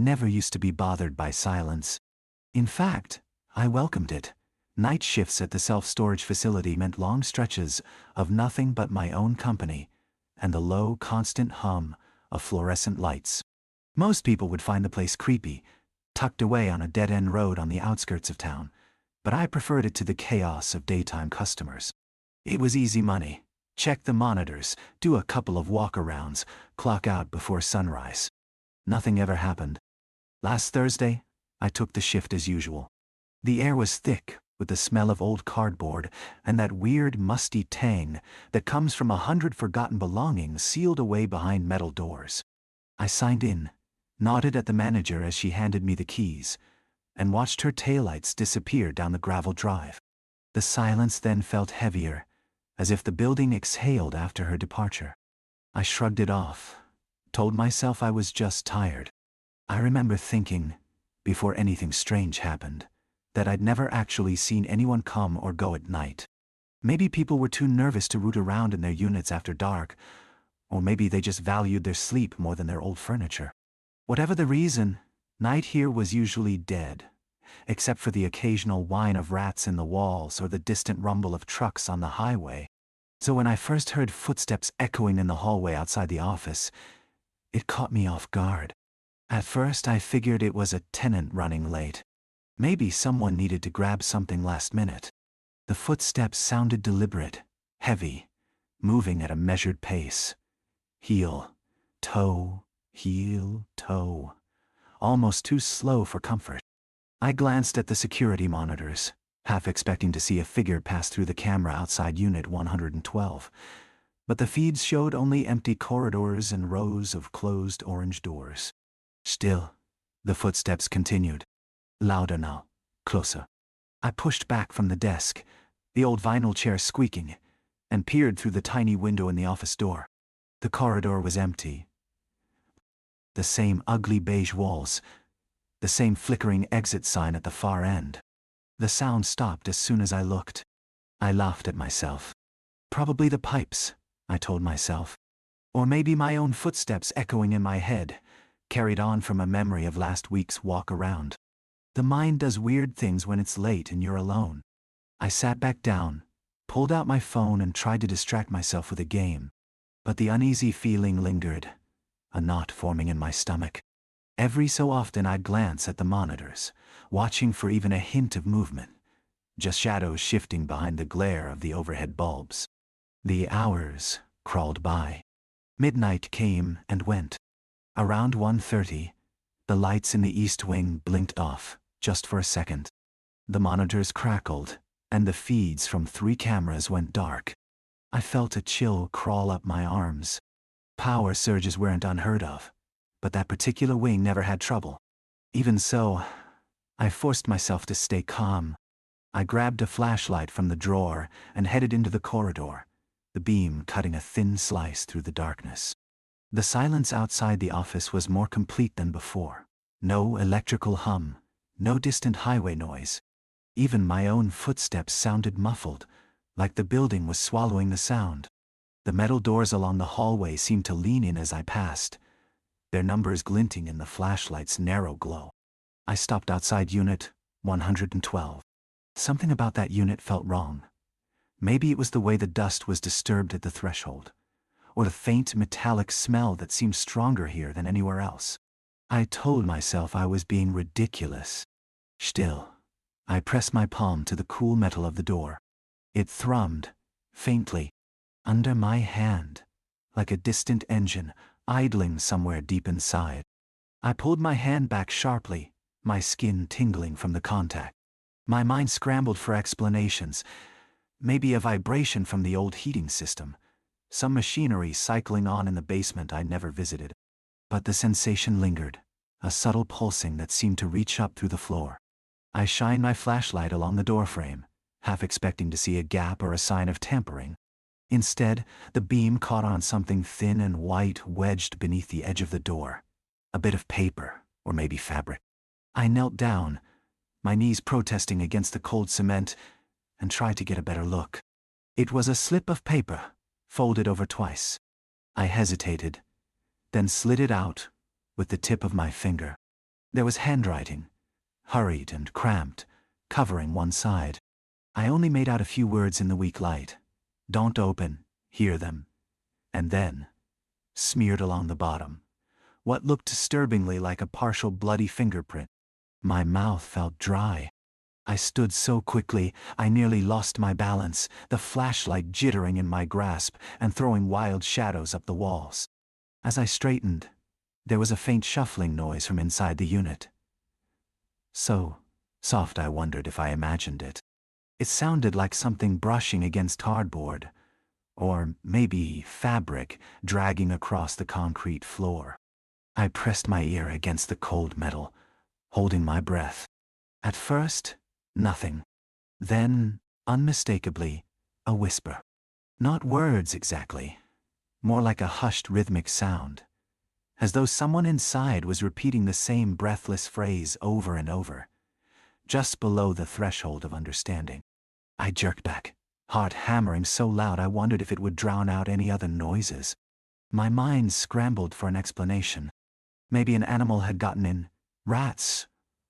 never used to be bothered by silence. In fact, I welcomed it. Night shifts at the self-storage facility meant long stretches of nothing but my own company and the low, constant hum of fluorescent lights. Most people would find the place creepy, tucked away on a dead-end road on the outskirts of town, but I preferred it to the chaos of daytime customers. It was easy money. Check the monitors, do a couple of walk-arounds, clock out before sunrise. Nothing ever happened. Last Thursday, I took the shift as usual. The air was thick, with the smell of old cardboard and that weird musty tang that comes from 100 forgotten belongings sealed away behind metal doors. I signed in, nodded at the manager as she handed me the keys, and watched her taillights disappear down the gravel drive. The silence then felt heavier, as if the building exhaled after her departure. I shrugged it off, told myself I was just tired. I remember thinking, before anything strange happened, that I'd never actually seen anyone come or go at night. Maybe people were too nervous to root around in their units after dark, or maybe they just valued their sleep more than their old furniture. Whatever the reason, night here was usually dead, except for the occasional whine of rats in the walls or the distant rumble of trucks on the highway. So when I first heard footsteps echoing in the hallway outside the office, it caught me off guard. At first I figured it was a tenant running late. Maybe someone needed to grab something last minute. The footsteps sounded deliberate, heavy, moving at a measured pace. Heel, toe, heel, toe. Almost too slow for comfort. I glanced at the security monitors, half expecting to see a figure pass through the camera outside Unit 112. But the feeds showed only empty corridors and rows of closed orange doors. Still, the footsteps continued. Louder now, closer. I pushed back from the desk, the old vinyl chair squeaking, and peered through the tiny window in the office door. The corridor was empty. The same ugly beige walls, the same flickering exit sign at the far end. The sound stopped as soon as I looked. I laughed at myself. Probably the pipes, I told myself. Or maybe my own footsteps echoing in my head, carried on from a memory of last week's walk around. The mind does weird things when it's late and you're alone. I sat back down, pulled out my phone and tried to distract myself with a game. But the uneasy feeling lingered, a knot forming in my stomach. Every so often I'd glance at the monitors, watching for even a hint of movement, just shadows shifting behind the glare of the overhead bulbs. The hours crawled by. Midnight came and went. Around 1:30, the lights in the east wing blinked off, just for a second. The monitors crackled, and the feeds from 3 cameras went dark. I felt a chill crawl up my arms. Power surges weren't unheard of, but that particular wing never had trouble. Even so, I forced myself to stay calm. I grabbed a flashlight from the drawer and headed into the corridor, the beam cutting a thin slice through the darkness. The silence outside the office was more complete than before. No electrical hum, no distant highway noise. Even my own footsteps sounded muffled, like the building was swallowing the sound. The metal doors along the hallway seemed to lean in as I passed, their numbers glinting in the flashlight's narrow glow. I stopped outside Unit 112. Something about that unit felt wrong. Maybe it was the way the dust was disturbed at the threshold, or the faint metallic smell that seemed stronger here than anywhere else. I told myself I was being ridiculous. Still, I pressed my palm to the cool metal of the door. It thrummed, faintly, under my hand, like a distant engine idling somewhere deep inside. I pulled my hand back sharply, my skin tingling from the contact. My mind scrambled for explanations. Maybe a vibration from the old heating system, some machinery cycling on in the basement I never visited. But the sensation lingered, a subtle pulsing that seemed to reach up through the floor. I shined my flashlight along the doorframe, half expecting to see a gap or a sign of tampering. Instead, the beam caught on something thin and white wedged beneath the edge of the door. A bit of paper, or maybe fabric. I knelt down, my knees protesting against the cold cement, and tried to get a better look. It was a slip of paper, folded over twice. I hesitated, then slid it out with the tip of my finger. There was handwriting, hurried and cramped, covering one side. I only made out a few words in the weak light. Don't open, hear them. And then, smeared along the bottom, what looked disturbingly like a partial bloody fingerprint. My mouth felt dry. I stood so quickly, I nearly lost my balance, the flashlight jittering in my grasp and throwing wild shadows up the walls. As I straightened, there was a faint shuffling noise from inside the unit. So soft I wondered if I imagined it. It sounded like something brushing against cardboard, or maybe fabric dragging across the concrete floor. I pressed my ear against the cold metal, holding my breath. At first, nothing. Then, unmistakably, a whisper. Not words exactly, more like a hushed rhythmic sound, as though someone inside was repeating the same breathless phrase over and over, just below the threshold of understanding. I jerked back, heart hammering so loud I wondered if it would drown out any other noises. My mind scrambled for an explanation. Maybe an animal had gotten in, rats,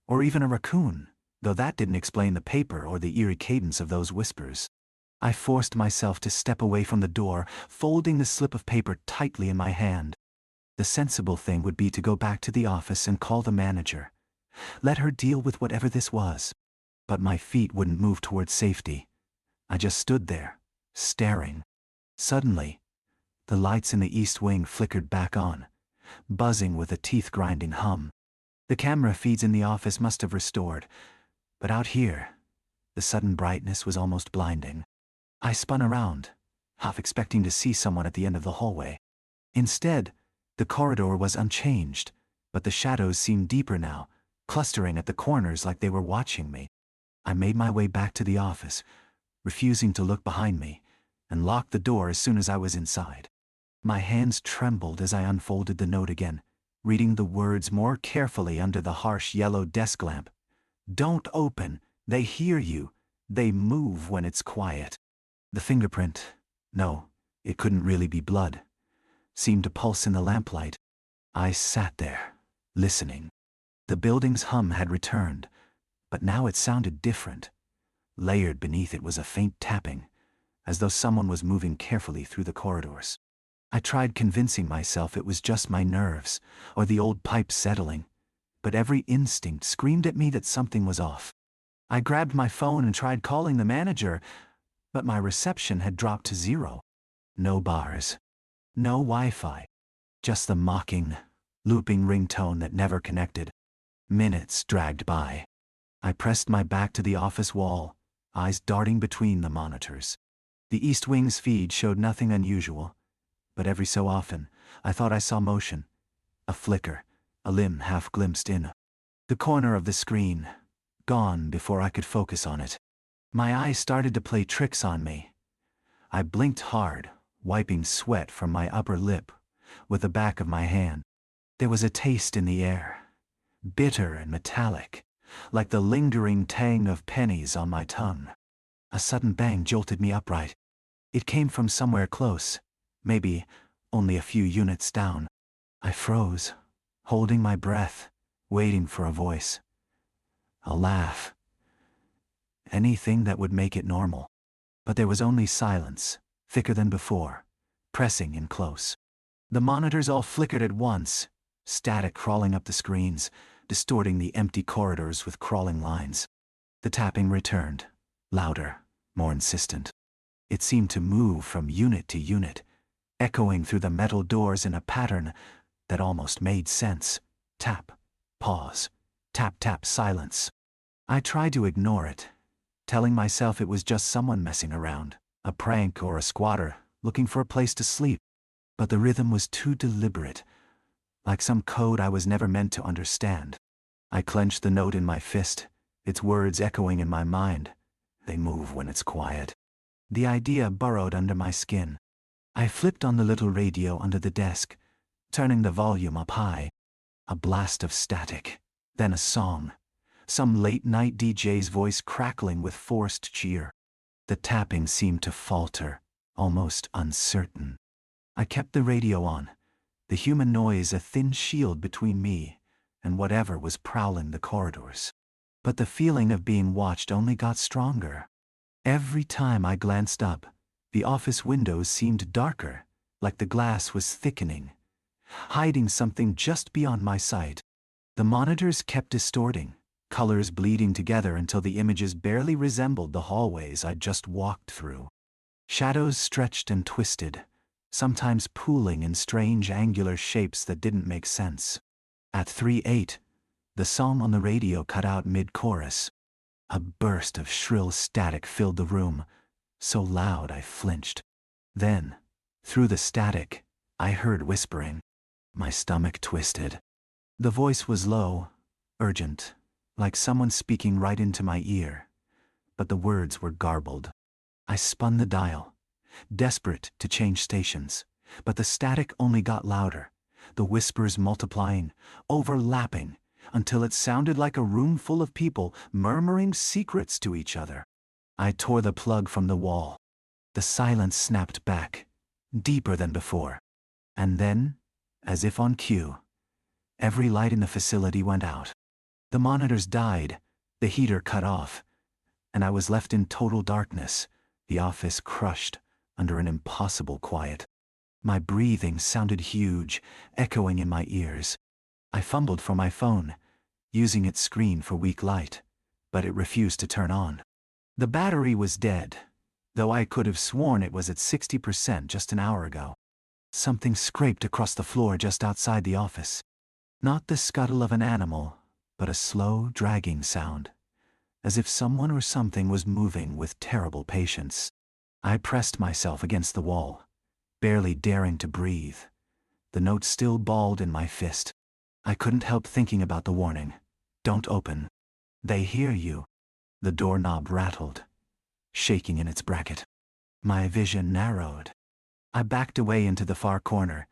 or even a raccoon, though that didn't explain the paper or the eerie cadence of those whispers. I forced myself to step away from the door, folding the slip of paper tightly in my hand. The sensible thing would be to go back to the office and call the manager. Let her deal with whatever this was. But my feet wouldn't move towards safety. I just stood there, staring. Suddenly, the lights in the east wing flickered back on, buzzing with a teeth-grinding hum. The camera feeds in the office must have restored, but out here, the sudden brightness was almost blinding. I spun around, half expecting to see someone at the end of the hallway. Instead, the corridor was unchanged, but the shadows seemed deeper now, clustering at the corners like they were watching me. I made my way back to the office, refusing to look behind me, and locked the door as soon as I was inside. My hands trembled as I unfolded the note again, reading the words more carefully under the harsh yellow desk lamp. Don't open. They hear you. They move when it's quiet. The fingerprint, no, it couldn't really be blood, seemed to pulse in the lamplight. I sat there, listening. The building's hum had returned, but now it sounded different. Layered beneath it was a faint tapping, as though someone was moving carefully through the corridors. I tried convincing myself it was just my nerves, or the old pipe settling, but every instinct screamed at me that something was off. I grabbed my phone and tried calling the manager, but my reception had dropped to 0. No bars. No Wi-Fi. Just the mocking, looping ringtone that never connected. Minutes dragged by. I pressed my back to the office wall, eyes darting between the monitors. The East Wing's feed showed nothing unusual, but every so often, I thought I saw motion. A flicker, a limb half glimpsed in. The corner of the screen, gone before I could focus on it. My eyes started to play tricks on me. I blinked hard, wiping sweat from my upper lip with the back of my hand. There was a taste in the air, bitter and metallic, like the lingering tang of pennies on my tongue. A sudden bang jolted me upright. It came from somewhere close, maybe only a few units down. I froze, holding my breath, waiting for a voice. A laugh. Anything that would make it normal. But there was only silence, thicker than before, pressing in close. The monitors all flickered at once, static crawling up the screens, distorting the empty corridors with crawling lines. The tapping returned, louder, more insistent. It seemed to move from unit to unit, echoing through the metal doors in a pattern that almost made sense. Tap, pause, tap, tap, silence. I tried to ignore it, telling myself it was just someone messing around, a prank or a squatter looking for a place to sleep. But the rhythm was too deliberate, like some code I was never meant to understand. I clenched the note in my fist, its words echoing in my mind. They move when it's quiet. The idea burrowed under my skin. I flipped on the little radio under the desk, turning the volume up high. A blast of static, then a song. Some late-night DJ's voice crackling with forced cheer. The tapping seemed to falter, almost uncertain. I kept the radio on, the human noise a thin shield between me and whatever was prowling the corridors. But the feeling of being watched only got stronger. Every time I glanced up, the office windows seemed darker, like the glass was thickening, hiding something just beyond my sight. The monitors kept distorting, colors bleeding together until the images barely resembled the hallways I'd just walked through. Shadows stretched and twisted, sometimes pooling in strange angular shapes that didn't make sense. At 3:08, the song on the radio cut out mid-chorus. A burst of shrill static filled the room, so loud I flinched. Then, through the static, I heard whispering. My stomach twisted. The voice was low, urgent, like someone speaking right into my ear, but the words were garbled. I spun the dial, desperate to change stations, but the static only got louder, the whispers multiplying, overlapping, until it sounded like a room full of people murmuring secrets to each other. I tore the plug from the wall. The silence snapped back, deeper than before. And then, as if on cue, every light in the facility went out. The monitors died, the heater cut off, and I was left in total darkness, the office crushed under an impossible quiet. My breathing sounded huge, echoing in my ears. I fumbled for my phone, using its screen for weak light, but it refused to turn on. The battery was dead, though I could have sworn it was at 60% just an hour ago. Something scraped across the floor just outside the office. Not the scuttle of an animal, but a slow, dragging sound, as if someone or something was moving with terrible patience. I pressed myself against the wall, barely daring to breathe, the note still balled in my fist. I couldn't help thinking about the warning. Don't open. They hear you. The doorknob rattled, shaking in its bracket. My vision narrowed. I backed away into the far corner,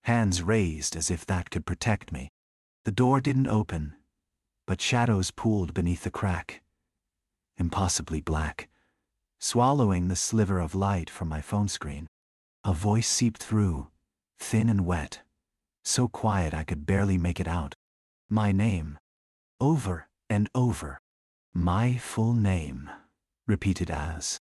hands raised as if that could protect me. The door didn't open, but shadows pooled beneath the crack, impossibly black, swallowing the sliver of light from my phone screen. A voice seeped through, thin and wet, so quiet I could barely make it out. My name. Over and over. My full name, repeated as